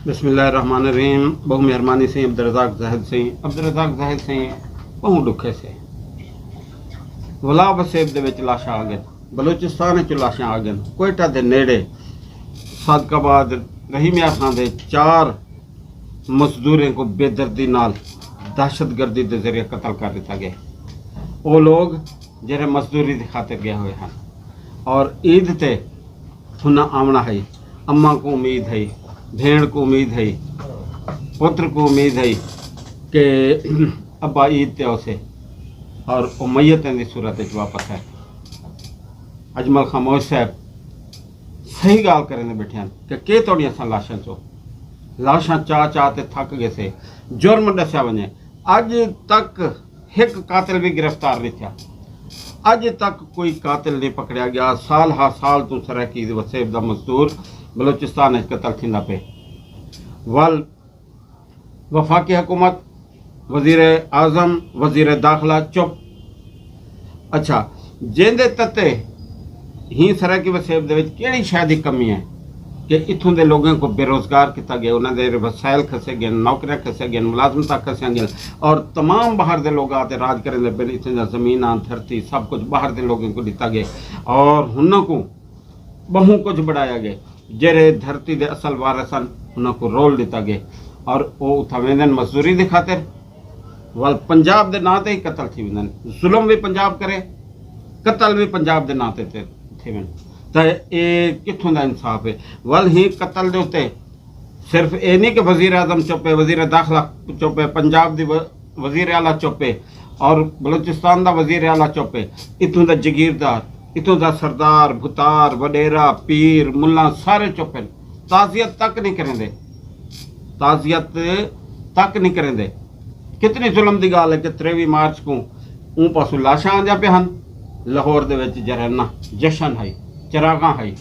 बिस्मिल्लाहिर्रहमानिर्रहीम। बहु मेहरबानी से अब्दुर्रज़ाक ज़ाहिद से बहु दुखे से वला वसेब दे विच लाशां आ गए, बलूचिस्तान च लाशां आ गए, कोयटा दे नेड़े सादकाबाद रहीमिया खां दे 4 मजदूरों को बेदर्दी नाल दहशतगर्दी के जरिए कत्ल कर दिता गया। वो लोग जरे मजदूरी की खातिर गए हुए हैं और ईद ते हुना आमना है। अम्मा को उम्मीद है, भेड़ को उम्मीद है, पुत्र को उम्मीद है कि अब्बा ईद ते उसे और वो मैयतें की सूरत वापस है। अजमल खामोश साहब सही गाल करें बैठे हैं कि थोड़ी असा लाशां चो लाशां चाह ते थक गए से। जुर्म दसिया वने, अज तक एक कातिल भी गिरफ्तार नहीं था, अज तक कोई कातिल नहीं पकड़िया गया। साल हा साल तो सराकी वसेब का मजदूर बलूचिस्तान कतल थींदा पे। वल वफाकी हुकूमत, वजीर आज़म, वजीर दाखिला चुप। अच्छा, जेंदे तत्ते ही सराकी वसेब दे विच केड़ी शायद की कमी है कि इत्थों के लोगों को बेरोजगार किया गया, उन्होंने वसायल खसे गए, नौकरियां खसे गए, मुलाजमत खसिया गई और तमाम बाहर के लोग आते राज करें लगे। इतने जमीन धरती सब कुछ बाहर के लोगों को दिता गया और उनको बहु कुछ बढ़ाया गया। जेरे धरती के असल वारिस सन उनको रोल दिता गया और वो उथा वेंदन मजदूरी की खातिर। वल पंजाब के नाँ ही कतल थी वेंदन, जुल्म भी पंजाब करे, कतल भी पंजाब के नाँ ते थी वन। तो ये कित्थों का इंसाफ है? वल ही कतल के उत्ते सिर्फ ये नहीं कि वजीर आज़म चुप है, वजीर दाखिला चुप है, पंजाब की वजीर आला चुप है और बलूचिस्तान का वजीर आला चुप है। इतों का जगीरदार, इतों का सरदार, भुतार, वडेरा, पीर, मुल्ला सारे चुप हैं। ताज़ियत तक नहीं करेंगे, ताज़ियत तक नहीं करेंगे। कितनी जुल्म की गाल है कि 23 मार्च को ऊँ पासों लाशां आंदियां पे हैं, लाहौर दे विच जरना जशन है, चरागा है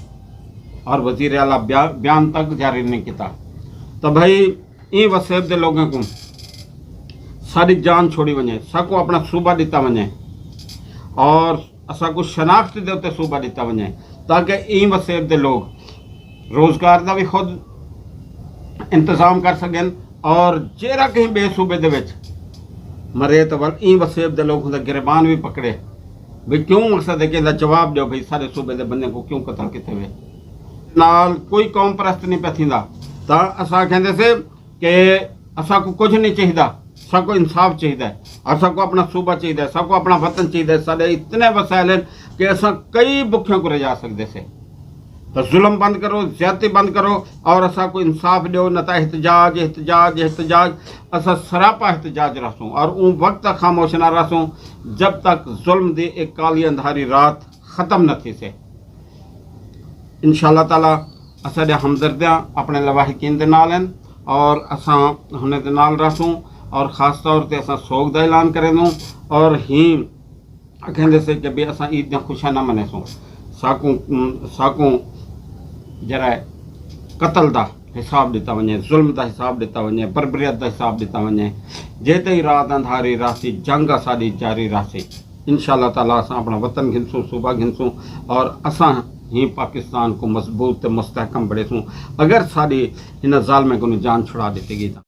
और वजीर आला बयान तक जारी नहीं किया। तो भाई ये वसेब के लोगों को सारी जान छोड़ी वने, सबको अपना सूबा दिता वने और सबको शनाख्त के उत्ते सूबा दिता वने ताकि ई वसेब के लोग रोजगार का भी खुद इंतजाम कर सकें और जेरा कहीं बेसूबे दे विच मरे तो वल ई वसेब के लोगों का गिरबान भी पकड़े भाई क्यों मकसद है कि जवाब दो भाई सारे सूबे के बंदे को क्यों कतल किए हुए। नाल कोई कौम परस्त नहीं पे थींदा तो असा कहते से कि असा को कुछ नहीं चाहिए, सबको इंसाफ चाहिए और सबको अपना सूबा चाहिए, सबको अपना वतन चाहिए। सारे इतने वसाइल हैं कि असा कई भुखियों को रजा सकते से। तो जुल्म बंद करो, ज्यादती बंद करो और असा को इंसाफ दो। न तो एहतजाज एहतजाज एहतजाज, असा सरापा एहतजाज रसूँ और उन वक्त तक खामोश ना रसूँ जब तक जुल्म दी एक काली अंधारी रात ख़त्म न थी से। इंशाअल्लाह ताला असां हमदर्दियाँ अपने लवाहिकीन दे नाल हैं और असां हुन दे नाल रसूँ और ख़ास तौर पर असां सोग का ऐलान करें दूँ और ही आखेंदे से कि भी असां ईद दियां खुशियां न मनेसूँ। साकूं जरा कतल का हिसाब दिता वने, जुल्म का हिसाब दिता वने, बरबरियत का हिसाब दिता वने। जेते ही रात अंधारी रासी जंग साड़ी जारी रासी। इंशाअल्लाह ताला असां अपना वतन घिनसूँ, सूबा घिनसूँ और असां ही पाकिस्तान को मजबूत मुस्तहकम बड़ेसूँ अगर साड़ी इन ज़ालिम को जान छुड़ा दी गई।